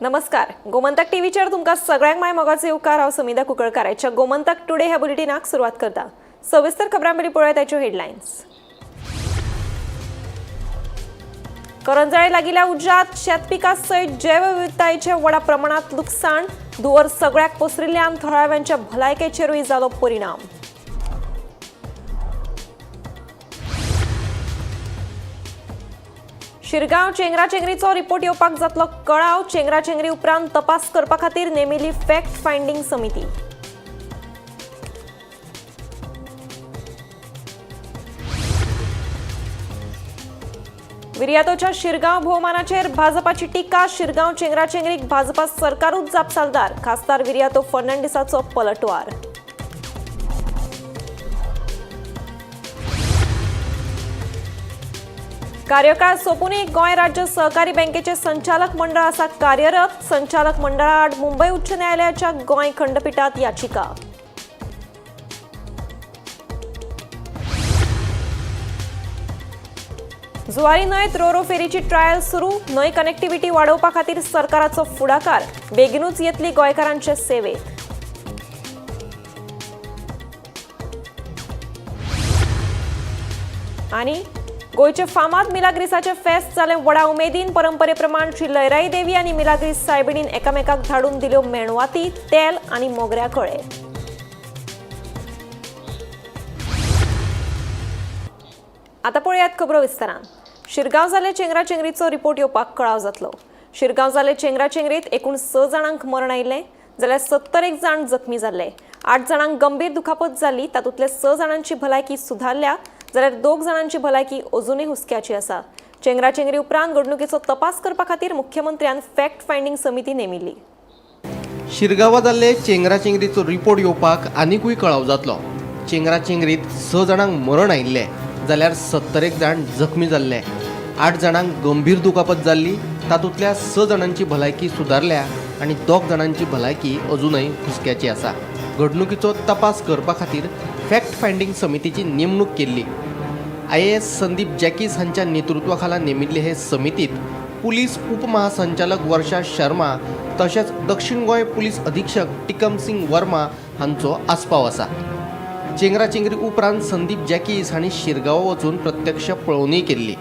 नमस्कार. गोमंतक टीव्हीचेर तुमकां सगळ्यांक माय मोगाचे उपकार. हांव समिधा कुंकळकाराच्या गोमंतक टुडे ह्या बुलेटिनाक सुरवात करता. सविस्तर खबरांपैकी पळय ताच्यो हेडलायन्स. करंजळे लागिल्ल्या उज्यांत शेतपिकां सयत जैवविविधतायेचें व्हड प्रमाणांत लुकसाण. धुंवर सगळ्याक पसरिल्ल्यान थळाव्यांच्या भलायकेचेरूय जालो परिणाम. शिरगांव चेंगराचेंगरीचो रिपोर्ट येवपाक जातलो कळाव. चेंगराचेंगरी उपरांत तपास करपा खातीर नेमिल्ली फॅक्ट फायंडींग समिती. विर्यातोच्या शिरगांव भोवमानाचेर भाजपाची टिका. शिरगांव चेंगराचेंगरीक भाजपा सरकारूच जापसालदार. खासदार विर्यातो फर्नांडिसाचो पलटवार. कार्यकाळ सोंपूनय गोंय राज्य सहकारी बँकेचे संचालक मंडळ आसा कार्यरत. संचालक मंडळा आड मुंबय उच्च न्यायालयाच्या गोंय खंडपीठात याचिका. जुवारी न्हंयत रोरो फेरीची ट्रायल सुरू. न्हंय कनेक्टिव्हिटी वाडोवपा खातीर सरकाराचो फुडाकार. बेगीनूच येतली गोंयकारांचे सेवेत. आनी गोयचे फामाद मिलाग्रिसाचे फेस्त जाले व्हडा उमेदीन. परंपरेप्रमाण श्री लयराई देवी आनी मिलाग्रिस सायबिणीन एकामेकाक धाडून दिल्यो मेणवाती, तेल आनी मोगऱ्या कळे. आता पळयात खबरो विस्तारान. शिरगांव जाले चेंगराचेंगरीचो रिपोर्ट येवपाक कळाव जातलो. शिरगांव जाले चेंगराचेंगरीत एकूण 6 जाणांक मरण आयिल्लें, जाल्यार 71 जाण जखमी जाल्ले. 8 जाणांक गंभीर दुखापत जाल्ली. तातूंतले 6 जाणांची भलायकी सुधारल्या, जाल्यार 2 जाणांची भलायकी अजूनय हुस्क्याची आसा. चेंगराचेंगरी उपरांत घडणुकेचो तपास करपा खातीर मुख्यमंत्र्यान फॅक्ट फायंडींग समिती नेमिल्ली. शिरगांवा जाल्ले चेंगराचेंगरीचो रिपोर्ट येवपाक आनीकूय कळाव जातलो. चेंगराचेंगरीत 6 जाणांक मरण आयिल्लें, जाल्यार 71 जाण जखमी जाल्ले. 8 जाणांक गंभीर दुखापत जाल्ली. तातूंतल्या 6 जाणांची भलायकी सुदारल्या आनी 2 जाणांची भलायकी अजूनय हुस्क्याची आसा. घडणुकीचो तपास करपा खातीर फॅक्ट फायंडींग समितीची नेमणूक केल्ली. IAS संदीप जॅकीस हांच्या नेतृत्वा खाला नेमिल्ले हे समितीत पुलीस उपमहासंचालक वर्षा शर्मा तशेंच दक्षिण गोंय पुलीस अधीक्षक टिकम सिंग वर्मा हांचो आस्पाव आसा. चेंगराचेंगरी उपरांत संदीप जॅकीस हांणी शिरगांवा वचून प्रत्यक्ष पळोवणी केल्ली.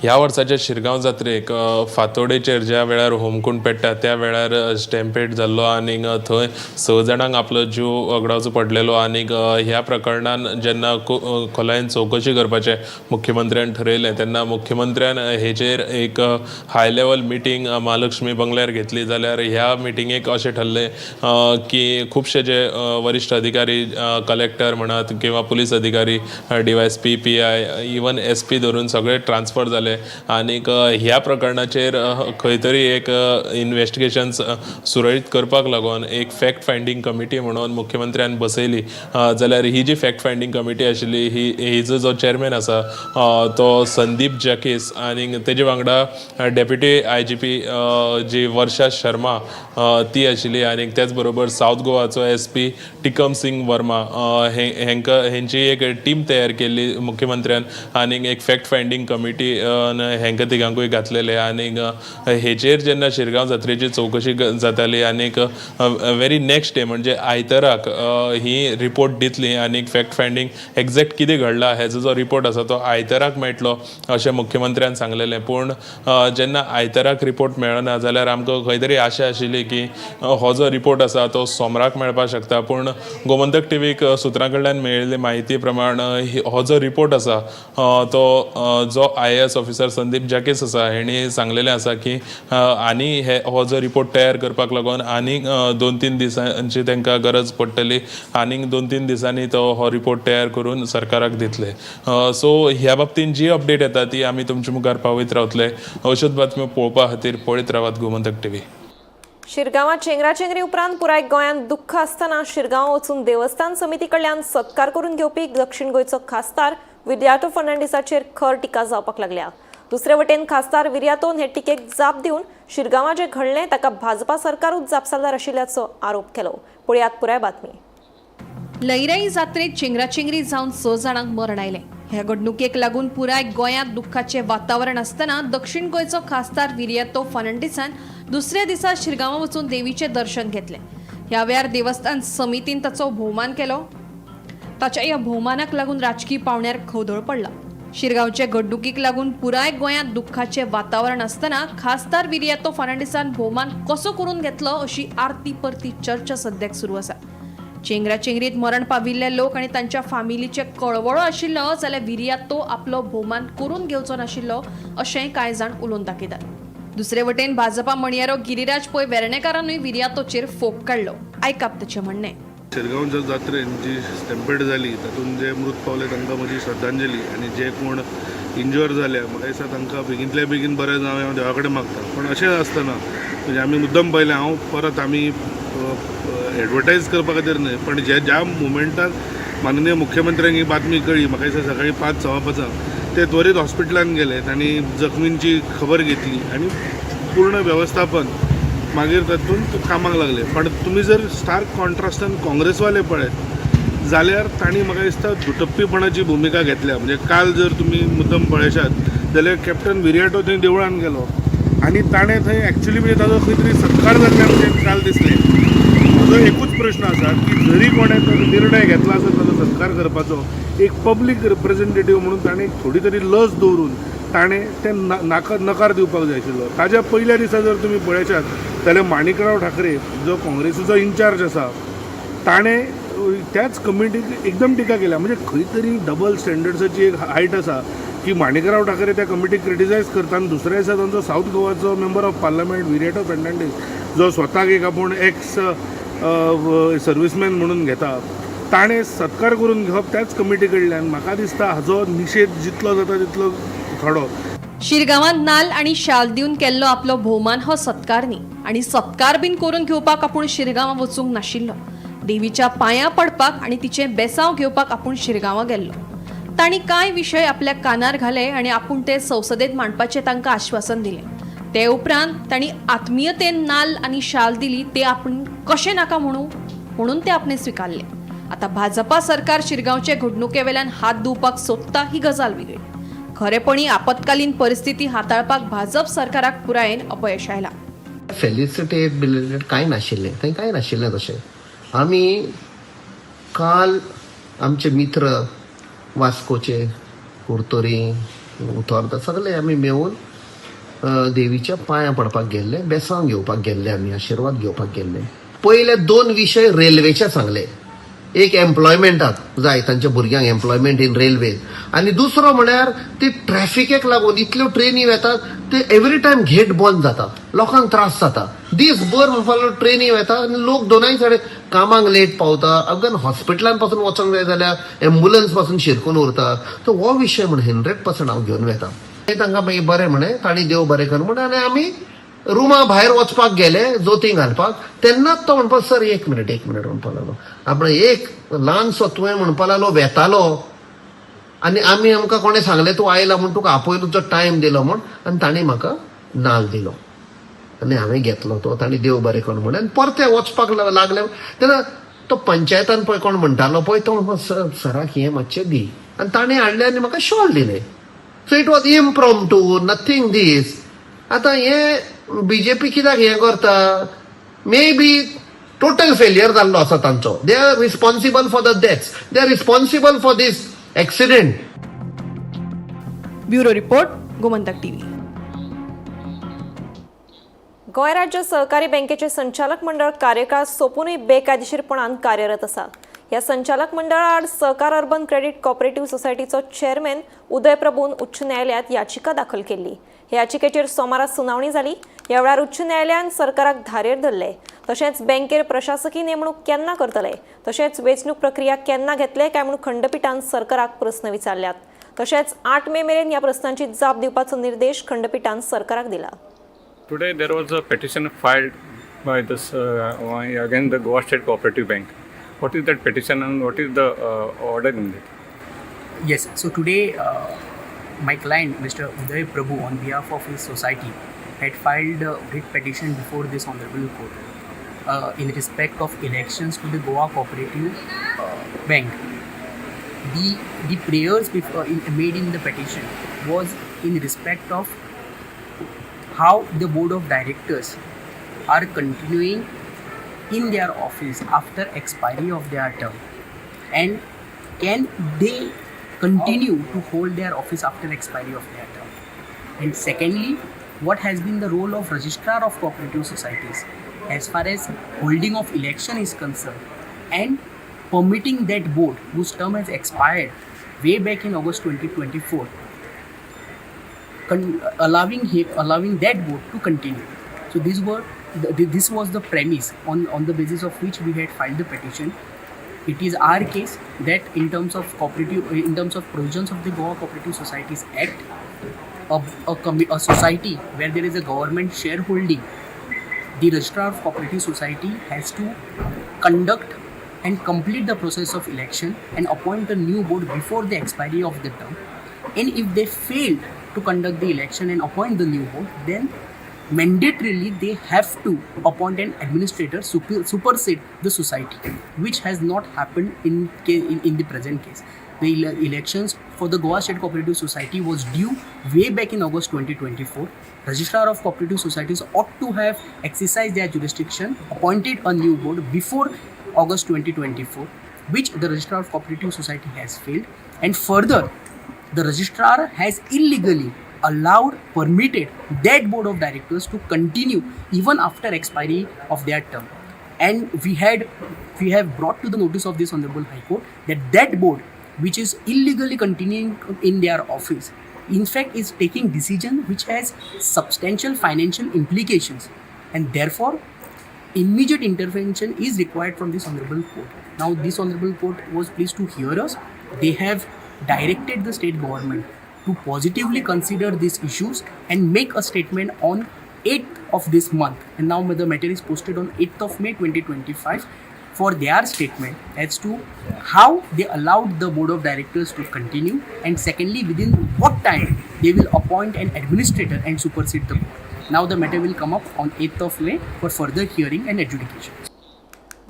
ह्या वर्साच्या शिरगांव जात्रेक फातोडेचेर ज्या वेळार होमकूंड पेट्टा त्या वेळार स्टॅम्पेड जाल्लो आनी थंय 6 जाणांक आपलो जीव वगडावचो पडलेलो. आनी ह्या प्रकरणान जेन्ना खोलायेन चवकशी करपाचें मुख्यमंत्र्यान ठरयलें तेन्ना मुख्यमंत्र्यान हेचेर एक हाय लेवल मिटींग महालक्ष्मी बंगल्यार घेतली. जाल्यार ह्या मिटिंगेक अशें ठरलें की खुबशे जे वरिश्ठ अधिकारी कलेक्टर म्हणत किंवा पुलीस अधिकारी DYSP PI इवन SP धरून सगळे ट्रान्सफर जाले. आनीक ह्या प्रकरणाचेर खंय तरी एक इन्व्हेस्टिगेशन सुरळीत करपाक लागून एक फॅक्ट फायंडींग कमिटी म्हणून मुख्यमंत्र्यान बसयली. जाल्यार ही जी फॅक्ट फायंडींग कमिटी आशिल्ली हिजो जो चेअरमॅन आसा तो संदीप जॅकीस आनी तेजे वांगडा डेप्युटी IGP जी वर्षा शर्मा ती आशिल्ली. आनी तेच बरोबर सावथ गोवाचो SP टिकम सिंग वर्मा हेंची एक टीम तयार केल्ली मुख्यमंत्र्यान. आनीक एक फॅक्ट फायंडींग कमिटी हेंका तिगांकूय घातलेले. आनीक हेचेर जेन्ना शिरगांव जात्रेची चवकशी जाताली आनीक वेरी नेक्स्ट डे म्हणजे आयताराक ही रिपोर्ट दितली. आनीक फॅक्ट फायंडींग एक्झॅक्ट कितें घडलां हेजो जो रिपोर्ट आसा तो आयताराक मेळटलो अशें मुख्यमंत्र्यान सांगलेलें. पूण जेन्ना आयताराक रिपोर्ट मेळना जाल्यार आमकां खंय तरी आशा आशिल्ली की हो जो रिपोर्ट आसा तो सोमाराक मेळपाक शकता. पूण गोमंतक टीव्हीक सुत्रां कडल्यान मेळिल्ले म्हायती प्रमाण हो जो रिपोर्ट आसा तो जो IAS ऑफिसर संदीप जॅकीस आसा हेणी सांगलेलें आसा की आनी हो जो रिपोर्ट तयार करपाक लागून आनीक 2-3 दिसांची तांकां गरज पडटली. आनीक 2-3 दिसांनी तो हो रिपोर्ट तयार करून सरकाराक दितले. सो ह्या बाबतीन जी अपडेट येता ती आमी तुमचे मुखार पावयत रावतले. अश्योच बातम्यो पळोवपा खातीर पळयत रावात गोमंतक टीव्ही. शिरगांवात चेंगराचेंगरी उपरांत पुराय गोंयांत दुख्ख आसतना शिरगांव वचून देवस्थान समिती कडल्यान सत्कार करून घेवपी दक्षिण गोंयचो खासदार विर्यातो फर्नांडिसाचेर खर टिका जावपाक लागल्या. दुसरे वटेन खासदार विर्यातोन हे टिकेक जाप दिवन शिरगांवां जे घडलें ताका भाजपा सरकारूच जापसालदार आशिल्ल्याचो आरोप केलो. पळयात पुराय बातमी. लयराई जात्रेत चेंगराचेंगरी जावन 6 जाणांक मरण आयलें. ह्या घडणुकेक लागून पुराय गोंयांत दुख्खाचें वातावरण आसतना दक्षिण गोंयचो खासदार विरियातो फर्नांडीसान दुसऱ्या दिसा शिरगांवा वचून देवीचें दर्शन घेतलें. ह्या वेळार देवस्थान समितीन ताचो भोवमान केलो. ताच्या ह्या भोवमानाक लागून राजकीय पावण्यार खवदळ पडला. शिरगांवचे घडणुकीक लागून पुराय गोंयांत दुख्खाचें वातावरण आसतना खासदार विरियातो फर्नांडीसान भोवमान कसो करून घेतलो अशी आरती परती चर्चा सद्याक सुरू आसा. चेंगराचेंगरीत मरण पाविल्ले लोक आनी तांच्या फामिलीचे कळवळो आशिल्लो जाल्यार विरियातो आपलो भोवमान करून घेवचो नाशिल्लो अशेंय कांय जाण उलोवन दाखयतात. दुसरे वटेन भाजपा म्हणयारो गिरिराज पै वेर्णेकारानूय विरियातोचेर फोग काडलो. आयकाप ताचें म्हणणें. शिरगांवच्या जात्रेन जी स्टॅम्पेड जाली तातूंत जे मृत पावले तांकां म्हजी श्रद्धांजली आनी जे कोण इंजर जाल्या म्हाका दिसता तांकां बेगींतल्या बेगीन बरें जावं हांव देवा कडेन मागता. पण अशें आसतना म्हणजे आमी मुद्दम पयलें हांव परत आमी एडवर्टायज करपा खातीर न्हय पण ज्या मुमेंटाक माननीय मुख्यमंत्र्यांक ही बातमी कळ्ळी म्हाका दिसता सकाळी 5:15 ते त्वरीत हॉस्पिटलांत गेले तांणी जखमींची खबर घेतली आनी पूर्ण वेवस्थापन मागीर तातूंत कामाक लागले. पण तुमी जर स्टार्क कॉन्ट्रास्टान काँग्रेसवाले पळयत जाल्यार तांणी म्हाका दिसता दुटप्पीपणाची भुमिका घेतल्या. म्हणजे काल जर तुमी मुद्दम पळयशात जाल्यार कॅप्टन विरियाटो थंय देवळान गेलो आनी ताणें थंय एक्चुली म्हणजे ताजो खंय तरी सत्कार जाल्ल्या म्हणजे काल दिसलें. म्हजो एकूच प्रश्न आसा की जरी कोणें तो निर्णय घेतला आसत ताजो सत्कार करपाचो एक पब्लीक रिप्रेझेंटेटीव म्हणून ताणें थोडी तरी लज दवरून ताणें तें नकार दिवपाक जाय आशिल्लो. ताज्या पयल्या दिसा जर तुमी पळयशात जाल्यार माणिकराव ठाकरे जो काँग्रेसीचो इन्चार्ज आसा ताणें त्याच कमिटीक एकदम टिका केल्या. म्हणजे खंय तरी डबल स्टँडर्ड्साची एक हायट आसा की माणिकराव ठाकरे त्या कमिटीक क्रिटिसायज करता आनी दुसऱ्या दिसा तांचो सावथ गोवाचो member of parliament Viriato Fernandes जो स्वताक एक आपूण एक्स सर्विसमॅन म्हणून घेता ताणें सत्कार करून घेवप त्याच कमिटी कडल्यान. म्हाका दिसता हाजो निशेध जितलो जाता तितलो थोडो. शिरगांवांत नाल आनी शाल दिवन केल्लो आपलो भोवमान हो सत्कार न्ही आनी सत्कार बीन करून घेवपाक आपूण शिरगांवा वचूंक नाशिल्लो. देवीच्या पांयां पडपाक आनी तिचें बेसांव घेवपाक आपूण शिरगांवा गेल्लो. तांणी कांय विशय आपल्या कानार घाले आनी आपूण ते संसदेंत मांडपाचें तांकां आश्वासन दिलें. ते उपरांत तांणी आत्मीयतेन नाल आनी शाल दिली ते आपूण कशें नाका म्हणून ते आपणें स्विकारलें. आतां भाजपा सरकार शिरगांवचे घडणुके वेल्यान हात धुवपाक सोदता ही गजाल वेगळी. खरेपणी आपत्कालीन परिस्थिती हाताळपाक भाजप सरकाराक पुरायेन अपयश आयलां. फेलिसिटेट बिलिटेड कांय नाशिल्लें थंय कांय नाशिल्लें तशें. आमी काल आमचे मित्र वास्कोचे कुर्तोरी उतोर्दा सगळे आमी मेळून देवीच्या पांयां पडपाक गेल्ले, बेसांव घेवपाक गेल्ले, आमी आशिर्वाद घेवपाक गेल्ले. पयले 2 विशय रेल्वेचे सांगले. एक एम्प्लॉयमेंटाक जाय तांच्या भुरग्यांक एम्प्लॉयमेंट इन रेल्वे आनी दुसरो म्हळ्यार ती ट्रॅफिकेक लागून इतल्यो ट्रेनी येतात ते एवरी टायम गेट बंद जाता, लोकांक त्रास जाता. दीसभर म्हणपाक ट्रेनी येता आनी लोक दोनाय सायड कामाक लेट पावता. अगन हॉस्पिटलान पासून वचोंक जाय जाल्यार एम्बुलन्स पासून शिरकून उरता. तो हो विशय म्हण 100% हांव घेवन वेता. तांकां मागीर बरें म्हणे तांणी देव बरें कर म्हण आनी आमी रुमा भायर वचपाक गेले जोतीं घालपाक. तेन्नाच तो म्हणपाक सर एक मिनट म्हणपाक लागलो. आपण एक ल्हानसो तुवें म्हणपाक लागलो वेतालो आनी आमकां कोणें सांगलें तूं आयला म्हूण तुका आपोयलूचो टायम दिलो म्हूण आनी तांणी म्हाका नाल दिलो आनी हांवें घेतलो तो. तांणी देव बरें कर म्हण आनी परते वचपाक लागले तेन्ना तो पंचायतान पळय कोण म्हणटालो पळय तो म्हणपाक सराक हें मातशें दी आनी ताणें हाडलें आनी म्हाका शॉल दिलें. So it was impromptu nothing दीस. आतां हें बीजेपी कित्याक हें करता? मे बी टोटल फेलियर जाल्लो आसा तांचो. They are responsible for the deaths, they are responsible for these accident. Bureau report, Gomantak TV. Goem राज्य सहकारी बँकेचे संचालक मंडळ कार्यकाळ सोंपूनय बेकायदेशीरपणान कार्यरत आसा. ह्या संचालक मंडळा आड सहकार अर्बन क्रेडिट कॉपरेटिव्ह सोसायटीचो चेअरमॅन उदय प्रभून उच्च न्यायालयात याचिका दाखल केल्ली. हे याचिकेचेर सोमारा सुनावणी जाली. ह्या वेळार उच्च न्यायालयान सरकाराक धारेर धरले. तशेंच बँकेर प्रशासकीय नेमणूक केन्ना करतले तशेंच वेंचणूक प्रक्रिया केन्ना घेतले काय म्हूण खंडपीठान सरकाराक प्रस्न विचारल्यात. तशेंच 8 मे मेरेन ह्या प्रस्नांची जाप दिवपाचो निर्देश खंडपीठान सरकाराक दिला. Today there was a petition filed by this against the Goa State Cooperative Bank. What is that petition and what is the order in it? Yes, so today my client Mr. Uday Prabhu on behalf of his society had filed a writ petition before this honorable court in respect of elections to the Goa Cooperative Bank. The the prayers made in the petition was in respect of how the board of directors are continuing in their office after expiry of their term, and can they continue to hold their office after expiry of their term. And secondly, what has been the role of registrar of cooperative societies as far as holding of election is concerned, and permitting that board whose term has expired way back in August 2024, allowing that board to continue. So this was the premise on the basis of which we had filed the petition. It is our case that in terms of provisions of the Goa Cooperative Societies Act, a society where there is a government shareholding, the registrar of cooperative society has to conduct and complete the process of election and appoint a new board before the expiry of the term. And if they fail to conduct the election and appoint the new board, then mandatorily they have to appoint an administrator supersede the society, which has not happened in the present case. The elections for the Goa State Cooperative Society was due way back in August 2024. Registrar of Cooperative Societies ought to have exercised their jurisdiction, appointed a new board before August 2024, which the Registrar of Cooperative Society has failed. And further, the registrar has illegally permitted that board of directors to continue even after expiry of their term. And we have brought to the notice of this Honorable High Court that board, which is illegally continuing in their office, in fact is taking decision which has substantial financial implications, and therefore immediate intervention is required from this Honorable Court. Now this Honorable Court was pleased to hear us. They have directed the state government to positively consider these issues and make a statement on 8th of this month. And now the matter is posted on 8th of May 2025 for their statement as to how they allowed the board of directors to continue, and secondly, within what time they will appoint an administrator and supersede the board. Now the matter will come up on 8th of May for further hearing and adjudication.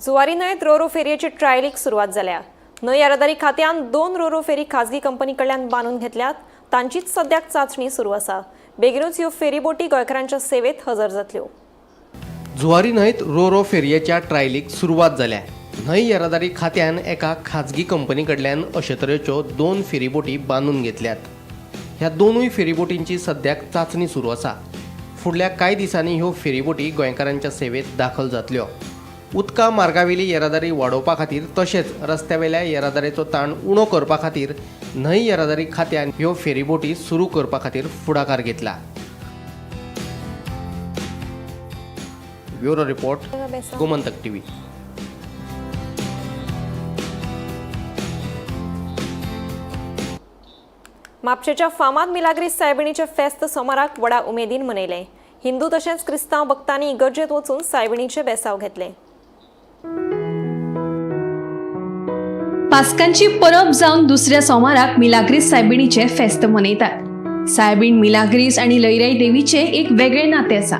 Zuari न्हंयत ro ro फेरयेची ट्रायलीक सुरवात जाल्या. न्हंय येरादारी खात्यान 2 Ro-Ro फेरी खाजगी company कडल्यान बांदून घेतल्यात. तांचीच सद्याक चाचणी सुरू आसा. बेगीनूच ह्यो फेरी बोटी गोंयकारांच्या सेवेत हजर जातल्यो. जुवारी न्हंयत रोरो फेरयेच्या ट्रायलीक सुरवात जाल्या. न्हंय येरादारी खात्यान एका खाजगी कंपनी कडल्यान अशे तरेच्यो 2 फेरीबोटी बांदून घेतल्यात. ह्या दोनूय फेरीबोटींची सद्याक चाचणी सुरू आसा. फुडल्या कांय दिसांनी ह्यो फेरीबोटी गोंयकारांच्या सेवेत दाखल जातल्यो. उदका मार्गावेली येरादारी वाडोवपा खातीर तशेंच रस्त्यावेल्या येरादारीचो ताण उणो करपा खातीर न्हंय येरादारी खात्यान ह्यो फेरीबोटी सुरू करपा खातीर फुडाकार घेतला. Bureau report, Gomantak TV. म्हापशेच्या फामाद मिलाग्रीस सायबिणीचे फेस्त सोमाराक व्हडा उमेदीन मनयलें. हिंदू तशेंच क्रिस्तांव भक्तांनी इगर्जेत वचून सायबिणीचे बेसाव घेतले. पास्कांची परब जावन दुसऱ्या सोमाराक मिलाग्रीस सायबिणीचे फेस्त मनयतात. सायबीण मिलाग्रीस आणि लयराई देवीचे एक वेगळे नाते आसा.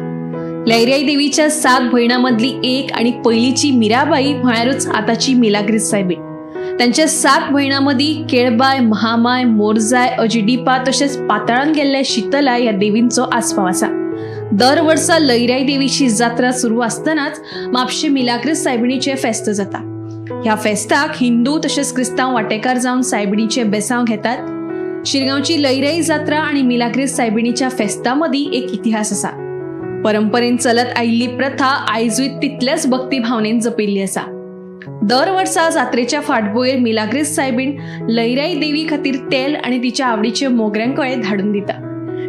लयराई देवीच्या 7 भयणांमदली एक आणि पयलीची मिराबाई म्हळ्यारूच आताची मिलाग्रीस सायबीण. त्यांच्या 7 भयणांमदीं केळबाय, महामाय, मोरजाय, अजिडिपा तशेंच पाताळान गेल्ले शीतला ह्या देवींचो आस्पाव आसा. दर वर्सा लयराई देवीची जात्रा सुरू आसतनाच म्हापशे मिलाग्रीस सायबिणीचे फेस्त जाता. ह्या फेस्ताक हिंदू तशेंच क्रिस्तांव वांटेकार जावन सायबिणीचे बेसांव घेतात. शिरगांवची लयराई जात्रा आणि मिलाग्रीस सायबिणीच्या फेस्तां मदीं एक इतिहास आसा. परंपरेन चलत आयिल्ली प्रथा आयजूय तितल्याच भक्ती भावनेन जपिल्ली आसा. दर वर्सा जात्रेच्या फाटभुंयेर मिलाग्रीस सायबीण लयराई देवी खातीर तेल आनी तिच्या आवडीचे मोगऱ्यां कळे धाडून दिता.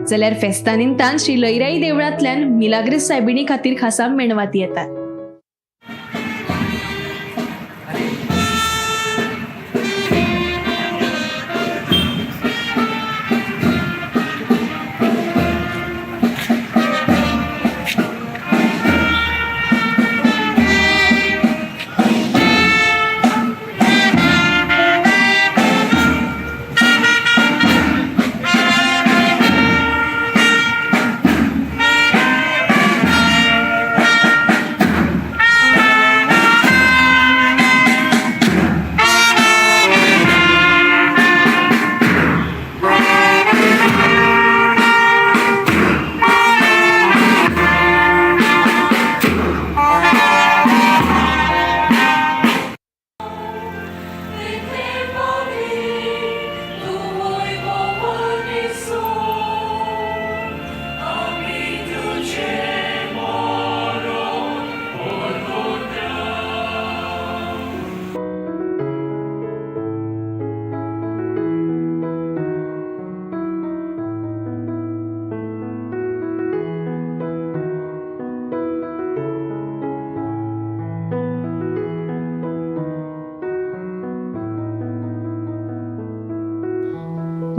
जाल्यार फेस्ता निमतान श्री लयराई देवळांतल्यान मिलाग्रीस सायबिणी खातीर खासा मेणवाती येतात.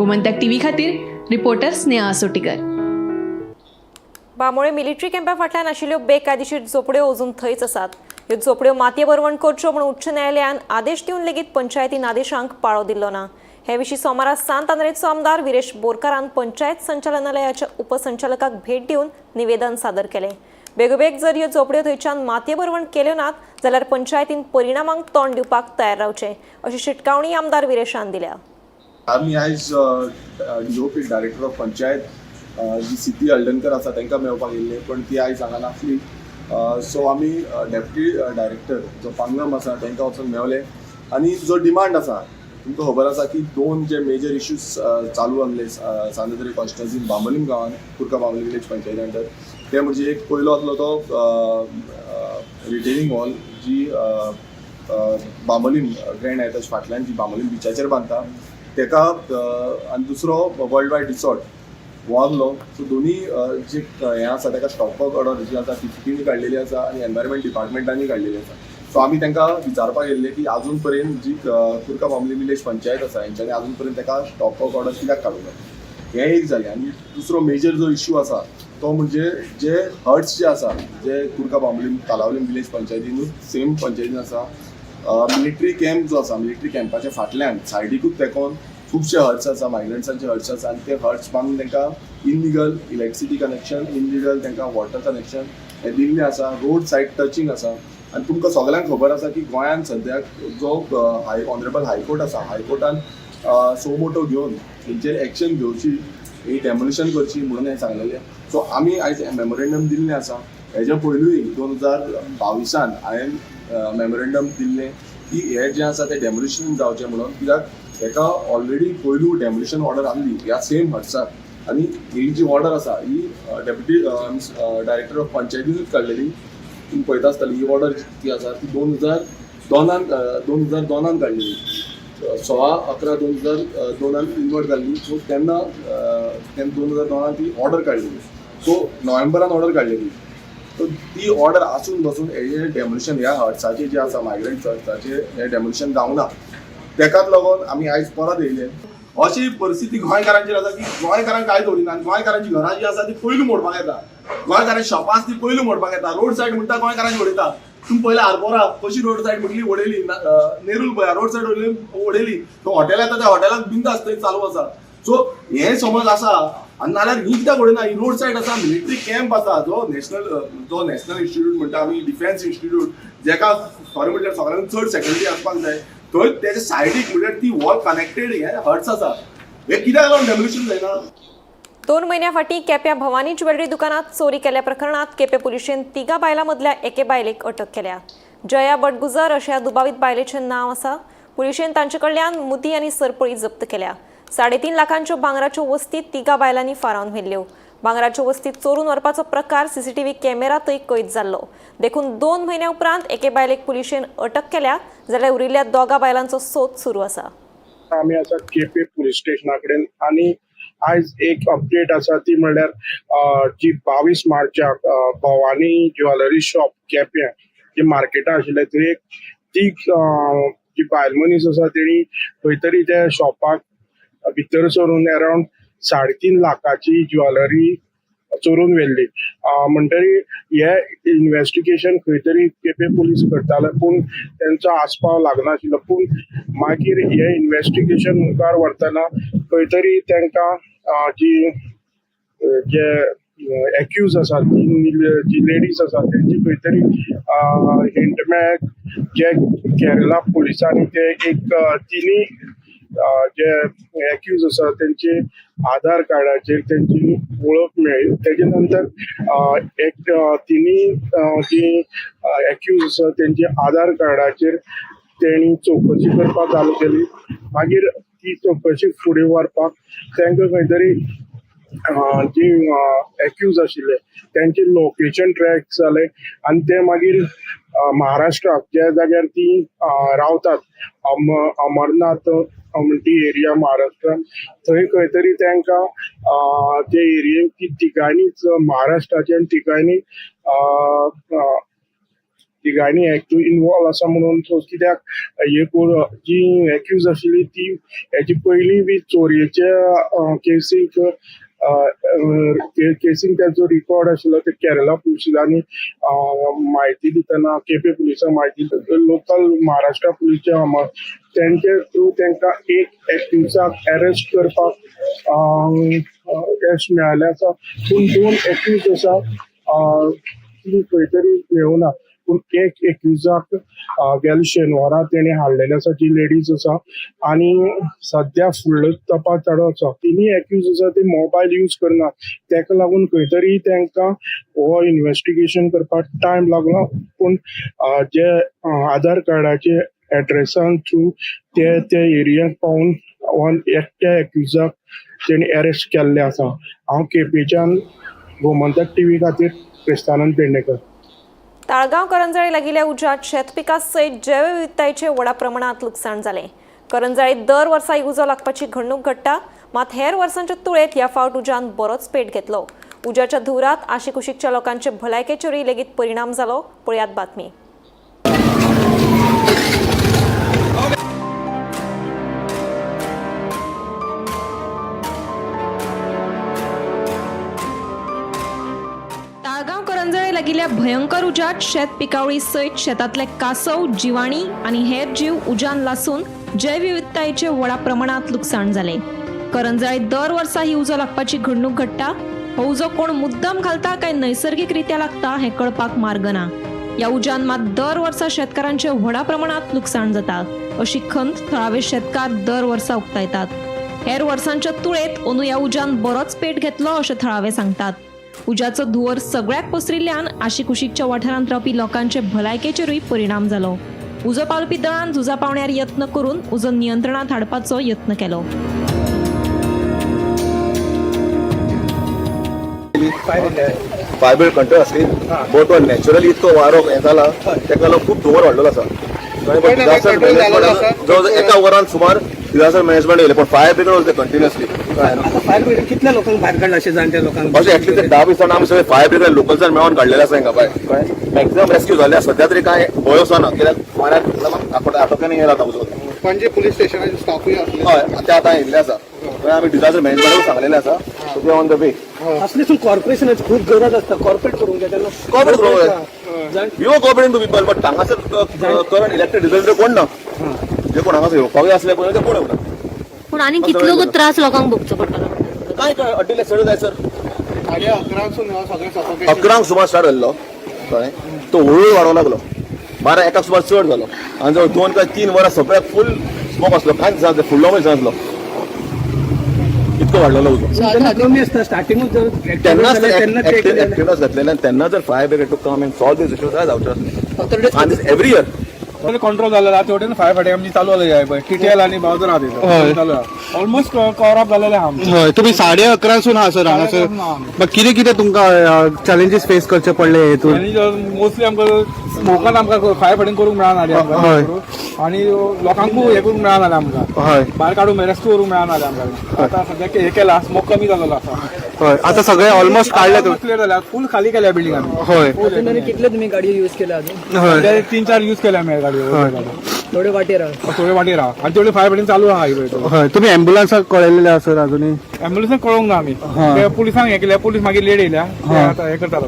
गोमंतक टीव्ही खातीर रिपोर्टर स्नेहा सोटीकर. बांबोळे मिलिटरी कॅम्पा फाटल्यान आशिल्ल्यो बेकायदेशीर झोपड्यो अजून थंयच आसात. ह्यो झोपड्यो मातये बरवण करच्यो म्हूण उच्च न्यायालयान आदेश दिवन लेगीत पंचायतीन आदेशांक पाळो दिल्लो ना. हे विशीं सोमारा सांत आंद्रेचो आमदार विरेश बोरकारान पंचायत संचालनालयाच्या उपसंचालकाक भेट दिवन निवेदन सादर केलें. बेगोबेग जर ह्यो झोपड्यो थंयच्यान मातये बरवण केल्यो नात जाल्यार पंचायतीन परिणामांक तोंड दिवपाक तयार रावचें अशी शिटकावणी आमदार विरेशान दिल्या. आमी आयज डीओपी डायरेक्टर ऑफ पंचायत जी सिद्धी हळदणकर आसा तांकां मेळपाक येयल्ले, पण ती आयज हांगा नासली. सो आमी डेप्युटी डायरेक्टर जो पांगम आसा तांकां वचून मेळ्ळे आनी जो डिमांड आसा तुमकां खबर आसा की दोन जे मेजर इश्यूज चालू आसले सांद्रें कॉन्स्टिट्युएन्सीन बांबोलीम गांवान कुर्का बांबोली विलेज पंचायती अंडर. ते म्हणजे एक पयलो आसलो तो रिटेनिंग वॉल जी बांबोलीम ग्रँड हायताच्या फाटल्यान जी बांबोलीम बिचाचेर बांदता तेका, आनी दुसरो वर्ल्ड वायड रिसॉर्ट हो आसलो. सो दोनी जे हें आसा ताका स्टॉपवर्क ऑर्डर जी आसा ती सिटीनी काडलेली आसा आनी एनवायरमेंट डिपार्टमेंटांनी काडलेली आसा. सो आमी तांकां विचारपाक येयल्ले की आजून पर्यंत जी कुर्का बांबोली विलेज पंचायत आसा हेंच्यांनी आजून पर्यंत ताका स्टॉपवर्क ऑर्डर कित्याक काडूंक ना, हें एक जालें. आनी दुसरो मेजर जो इश्यू आसा तो म्हणजे जे हर्ट्स जे आसा जे कुर्का बांबोलीम कालावलीम विलेज पंचायतीनूच सेम पंचायतीन आसा, मिलिटरी कॅम्प जो आसा मिलिटरी कॅम्पाच्या फाटल्यान सायडीकूच तेकोन खुबशे हर्ट्स आसा, मायग्रंट्सांचे हर्ट्स आसा आनी ते हर्ट्स बांदून तांकां इनलिगल इलेक्ट्रिसिटी कनेक्शन, इनलिगल तांकां वॉटर कनेक्शन हे दिल्लें आसा. रोड सायड टचिंग आसा. आनी तुमकां सगळ्यांक खबर आसा की गोंयांत सद्याक जो ऑनरेबल हायकोर्ट आसा, हायकोर्टान सोमोटो घेवन हेंचेर एक्शन घेवची, ही डेमोलिशन करची म्हणून हें सांगलेलें. सो आमी आयज मेमोरेंडम दिल्लें आसा. हेज्या पयलूय 2022 हांवें मेमोरेंडम दिल्लें की हे जें आसा तें डेमोलिशन जावचें म्हणून, कित्याक ताका ऑलरेडी पयलू डेमोलिशन ऑर्डर आसली ह्या सेम हर्ट्साक आनी ही जी ऑर्डर आसा ही डेप्युटी डायरेक्टर ऑफ पंचायतीनूच काडलेली. तुम्ही पळयता आसतली ही ऑर्डर जी आसा ती 2002 काडलेली. 16/11/2002 इन्वर्ट जाल्ली. सो तेन्ना 2002 ती ऑर्डर काडलेली. सो नोव्हेंबरान ऑर्डर काडलेली. सो ती ऑर्डर आसून बसून हे डेमोलिशन ह्या हर्ट्साचे जे आसा मायग्रंट हर्ट्साचे हे डेमोलिशन जावना. तेकाच लागून आमी आयज परत येयले. अशी परिस्थिती गोंयकारांचेर आसा की गोंयकारांक काय दवरिना आनी गोंयकारांची घरां जी आसा ती पयलू मोडपाक येता. गोंयकारांची शॉपां आसा ती पयलू मोडपाक येता. रोड सायड म्हणटा गोंयकारांची उडयता. तुम्ही पयलें आरपोरा कशी रोड सायड म्हटली उडयली, नेरूल पळया रोड सायड उडयली. तो हॉटेल येता त्या हॉटेलाक बिंदास थंय चालू आसा. सो हे समज आसा आनी नाल्यार ही कित्याक उडयना. ही रोड सायड आसा, मिलिटरी कॅम्प आसा, जो नॅशनल इन्स्टिट्यूट म्हणटा आमी डिफेन्स इन्स्टिट्यूट, जेका खरें म्हटल्यार सगळ्यांक चड सेक्युरिटी आसपाक जाय. थंय तेजे सायडीक म्हटल्यार ती वॉल कनेक्टेड हे हर्ट्स आसा. हे कित्याक लागून डेमोलिशन जायना. 2 महिन्या फाटीं केप्यां भवानी ज्वेलरी दुकानात चोरी केल्या प्रकरणात केपें पुलिशेन 3 बायलां मदल्या एके बायलेक अटक केल्या. जया बटगुजर अशा दुबावीत बायलेचें नांव आसा. पुलिशेन तांचे कडल्यान मुदी आनी सरपळी जप्त केल्या. 3.5 लाखांच्यो भांगराच्यो वस्ती 3 बायलांनी फारावन व्हेल्ल्यो. भांगराच्यो वस्ती चोरून व्हरपाचो प्रकार सीसीटीव्ही कॅमेरातय कैद जाल्लो. देखून 2 म्हयन्या उपरांत एके बायलेक पुलिशेन अटक केल्या जाल्यार उरिल्ल्या 2 बायलांचो सोद सुरू आसा. आमी आसा केपे पुलीस स्टेशना कडेन आनी आयज एक अपडेट आसा ती म्हणल्यार जी 22 मार्चाक भवानी ज्वेलरी शॉप केप्यां जे मार्केटां आशिल्लें थंय ती जी बायल मनीस आसा तेणी खंय तरी त्या शॉपाक भितर सरून अरावंड 3.5 लाखाची ज्वेलरी चोरून व्हेल्ली. म्हणटरी हे इन्व्हेस्टिगेशन खंय तरी केपे पुलीस करताले पूण तेंचो आस्पाव लागनाशिल्लो. पूण मागीर हे इन्व्हेस्टिगेशन मुखार व्हरतना खंय तरी तांकां जे एक्यूज आसा जी लेडीज आसा तेंची खंय तरी हिंट मेळ्ळें. जे केरला पुलिसांनी ते एक तिनी जे एक्यूज आसा तेंचे आधार कार्डाचेर तेंची वळख मेळ्ळी. तेजे नंतर एक तिनी जी एक्यूज आसा तेंचे आधार कार्डाचेर तेणी चौकशी करपाक चालू केली. मागीर ती चौकशी फुडें व्हरपाक तांकां खंय तरी जी एक्यूज आशिल्ले त्यांचे लोकेशन ट्रॅक जाले आनी ते मागीर महाराष्ट्राक ज्या जाग्यार ती रावतात अमरनाथ ती एरिया महाराष्ट्रान थंय खंय तरी तांकां ते एरियेक ती तिगांयनीच महाराष्ट्राच्या तिगांयनी तिगांनी इन्वॉल्व आसा म्हणून सो कित्याक हे जी एक्यूज आशिल्ली ती हेची पयलीं बी चोरयेच्या केसीक केसीन त्याचो रिकॉर्ड आशिल्लो ते केरला पुलिसांनी म्हायती दितना केपे पुलिसांक म्हायती लोकल महाराष्ट्रा पुलीसच्या त्यांचे थ्रू तांकां एक एक्युजाक अरेस्ट करपाक यश मेळ्ळें आसा पूण 2 एक्यूज आसा ती खंय तरी मेळूना पूण एक एक्युजाक गेल्या शेनवारा तेणे हाडलेले आसा जी लेडीज आसा आनी सध्या फुडलो तपास चालू आसा तिनी एक्यूज आसा ते मोबायल यूज करना तेका लागून खंय तरी तांकां हो इन्व्हेस्टिगेशन करपाक टायम लागलो पूण जे आधार कार्डाचे एड्रेसान थ्रू ते एरियाक पावून एकट्या एक्युजाक तेणी अरेस्ट केल्ले आसा. हांव केपेच्यान गोमंतक टीव्ही खातीर क्रिस्तानंद पेडणेकर. ताळगाव करंजळी लागिल्ल्या उज्यात शेतपिका सयत जैवविविधतायेचे व्हडा प्रमाणात लुकसाण जालें. करंजळीत दर वर्सा उजो लागपाची घडणूक घडटा, मात हेर वर्सांच्या तुळेंत ह्या फावट उज्यान बरोच पेट घेतलो. उज्याच्या धुरात आशिकुशीकच्या लोकांचे भलायकेचेरूय लेगीत परिणाम जालो. पळयात बातमी. ताळगाव करंजळे लागिल्ल्या भयंकर उज्यात शेत पिकावळी सयत शेतांतले कासव, जिवाणी आनी हेर जीव उज्यान लासून जैवविविधतायेचे व्हडा प्रमाणात लुकसाण जालें. करंजळीत दर वर्सा ही उजो लागपाची घडणूक घडटा. हो उजो कोण मुद्दाम घालता काय नैसर्गिक रित्या लागता हें कळपाक मार्ग ना. ह्या उज्यान मात दर वर्सा शेतकारांचे व्हडा प्रमाणात लुकसाण जाता अशी खंत थळावे शेतकार दर वर्सा उक्तायतात. हेर वर्सांच्या तुळेंत अंदू ह्या उज्यान बरोच पेट घेतलो अशें थळावे सांगतात. उज्याचो धुवर सगळ्याक पसरिल्ल्यान आशिकुशीकच्या वाठारांत रावपी लोकांचे भलायकेचेरूय परिणाम जालो. उजो पावलपी दळान झुजा पावण्यार यत्न करून उजो नियंत्रणात हाडपाचो यत्न केलो. फायबर कंट्रोल असली बट तो नॅचरली इतको वारो हे जाला तेका लागून खूब धुवर वाडलेलो आसा. जवळ एका वरान सुमार डिझास्टर मॅनेजमेंट येयले पण fire brigade was continuously. Fire brigade कितल्या लोकांक भायर काडला अशें जाणट्या लोकांक अशें एटलीस्ट 10-20 जाणां आमी सगळे फायर ब्रिगेड लोकल्सान मेळोन काडलेले आसा हिंगा पळय. मॅक्झिमम रेस्क्यू जाल्ले सध्या तरी कांय भंय वचना कित्याक म्हळ्यार आटोक्यांनी येयला आतां उजो. पणजे पुलीस स्टेशनाचे स्टाफूय आसले. हय ते आतां येयल्ले आसा. आमी डिझास्टर मॅनेजमेंटाक सांगलेले आसा to be on the way. असलेसून कॉर्पोरेशनाची खूप गरज आसता कॉर्पोरेट करूंक जाय तेन्ना कॉर्पोरेट करूंक you corporate to people but हांगासर करंट इलेक्टेड रिजल्ट कोण ना जे कोण हांगासर येवपाक असले पळय ते कोण येवना. पूण आनी कितलो त्रास लोकांक भोगचो पडटलो. काय अड्डेले चड जाय सर. 11 सुमार स्टार्ट जाल्लो कळ्ळें तो हळूहळू वाडोवंक लागलो. 12 एकाक सुमार चड जालो आनी जवळ 2 काय 3 वरां सगळ्याक फूल स्मोक आसलो कांयच जाय फुडलो मनीस नासलो इतको वाडलेलो उजो. तेन्नाच एक्टिव्हनेस घातलेले आनी तेन्ना जर fire brigade to come and solve these issues जाय जावचे आसले आनी दिस एवरी इयर कंट्रोल जालेला तेवटेन फायर फायटिंग आमची चालू जाली पळय टीटीएल आनी बावजर चालू ऑलमोस्ट कवर अप जालेले आहा. हय तुमी 11:30 हा सर हांगासर कितें कितें तुमकां चॅलेंजीस फेस करचे पडले हेतून. मोस्टली आमकां स्मोकान आमकां फायर फायटिंग करूंक मेळना आनी लोकांकूय हे करूंक मेळना आमकां भायर काडूंक रेस्क्यू करूंक मेळना आमकां. आतां सद्याक हे केला स्मोक कमी जालेलो आसा. हय आतां सगळे ऑलमोस्ट काडले क्लियर जाल्या फूल खाली केल्या बिल्डिंगांनी. हय कितले तुमी गाडयो यूज केल्या अजून. 3-4 यूज केल्या आमी गाडयो थोडे वाटेर राहा आनी तेवढे फायर फायटिंग चालू आहा. हय तुमी एम्ब्युलन्साक कळयलेले आसा सर अजुनूय. एम्ब्युलन्साक कळोवंक ना आमी पुलिसांक हे केल्या पुलीस मागीर लेट येयल्या आतां हे करता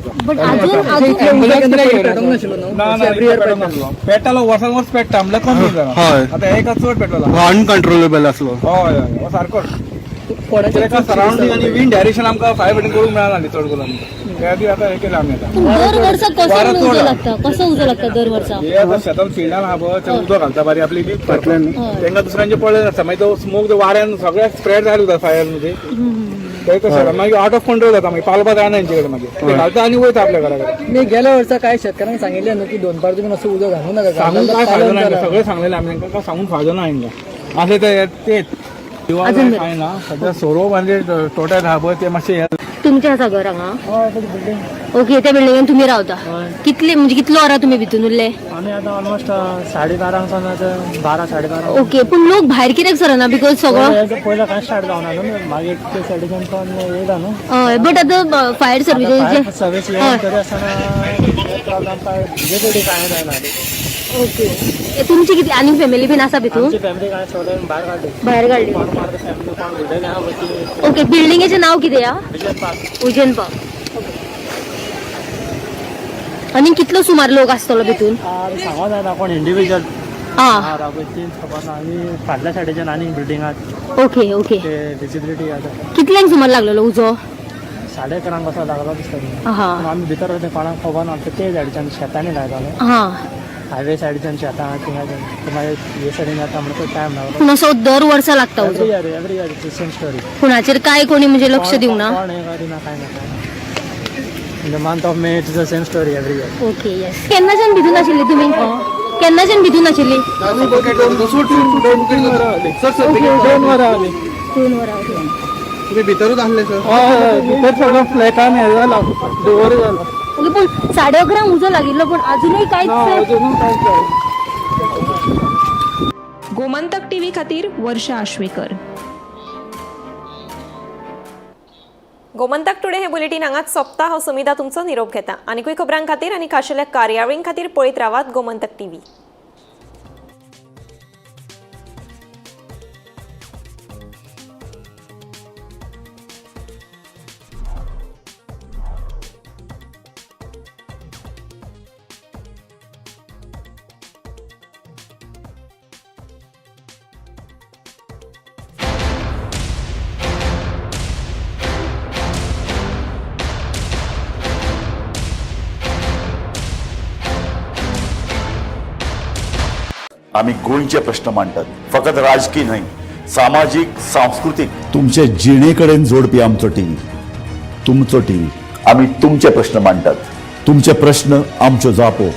पेट्टालो वर्सान वर्स पेट्टा म्हणल्यार कमी जाता आतां एका चड पेट्रोल अनकंट्रोलेबल आसलो. हय हय सारको सरावंडींग आनी विंड डायरेक्शन आमकां फायर फायटिंग करूंक मेळना चड करून आमी आतां हे केला आमी दर वर्सा कसो उजो लागता दर वर्सा. हे आतां शेतान फिल्डान आहा पळय ते उदक घालता बारी आपली बीक फाटल्यान तेंकां दुसऱ्यांचे पळय नासता मागीर तो स्मोक वाऱ्यान सगळ्याक स्प्रेड जायला उरता फायर मध्ये मागीर आउट ऑफ कंट्रोल जाता मागीर पालपा जायना तेंचे कडेन मागीर ते घालता आनी वयता आपल्या घरा कडेन. मी गेल्या वर्सा काय शेतकऱ्यांक सांगिल्लें न्हू की 2 पावटी असो उजो घालूं नाका. सांगून काय फायदो ना सगळें सांगलेलें आमी तांकां सांगून फायदो ना हांगा असले तेच काय ना सध्या सोरो म्हणजे टोटल आहा पळय ते मातशें तुमचें आसा घर हांगा. ओके त्या बिल्डिंगान तुम्ही रावता कितले म्हणजे कितलो वरां तुम्ही भितून उरले आम्ही आता ऑलमोस्ट 12:30 12 12:30 ओके पूण लोक भायर कित्याक सरना बिकॉज सगळो पहिला काय स्टार्ट जावना न्हू मागीर ते सायडीच्यान पण येयला न्हू हय बट आतां फायर सर्विसेस सर्वीस येवन तरी आसतना प्रॉब्लम काय वेगवेगळी काय जायना ओके तुमची कितली आनी फॅमिली बीन आसा भितून आमची फॅमिली काय सगळे भायर काडली भायर काडली कोण मारता फॅमिली कोण उडयले हा बची ओके बिल्डिंगेचें नांव कितें हा विजय पार्क उजन पार्क आनी कितलो सुमार लोक आसतलो भितून सांगो जायना कोण इंडिविज्युअल आं राबयती खबर ना आनी फाटल्या सायडीच्यान आनी बिल्डिंगात ओके ओके ते विजिबिलिटी आसा कितल्यांक सुमार लागलेलो उजो 11:30 कसो लागलो दिसता हां आमी भितर वयता कोणाक खबर ना ते सायडीच्यान शेतांनी लायताले हां हायवे सायडीच्यान शेतां थिंगाच्यान मागीर हे सायडीन येता म्हणून टायम लागलो पूण असो दर वर्सा लागता उजो एवरी इयर सेम स्टोरी कुणाचेर काय कोणी म्हणजे लक्ष दिवंक ना कोण हे करिना काय ना in the month of May it is the same story every year okay yes केन्नाच्यान भितून आशिल्ली तुमी केन्नाच्यान भितून आशिल्ली 2 वरां आली 2 वरां तुम्ही भितरूच आसले सर हय भितर सगळं फ्लॅटान हे जालो डिवोर्स जालो ओके पूण 11:30 उजो लागिल्लो पूण अजुनूय कांयच अजून काय गोमंतक टीव्ही खातीर वर्षा आश्वेकर. गोमंतक टुडे हे बुलेटिन हांगाच सोंपता. हांव समिधा तुमचो निरोप घेता. आनीकूय खबरां खातीर आनी खाशेल्या कार्यावळीं खातीर पळयत रावात गोमंतक टीव्ही. आम्ही गोंयचे प्रश्न मांडटात, फकत राजकीय न्हय, सामाजिक सांस्कृतिक. तुमचे जिणेकडेन जोडपी आमचो टीव्ही, तुमचो टीव्ही. आम्ही तुमचे प्रश्न मांडटात, तुमचे प्रश्न आमच्यो जापो.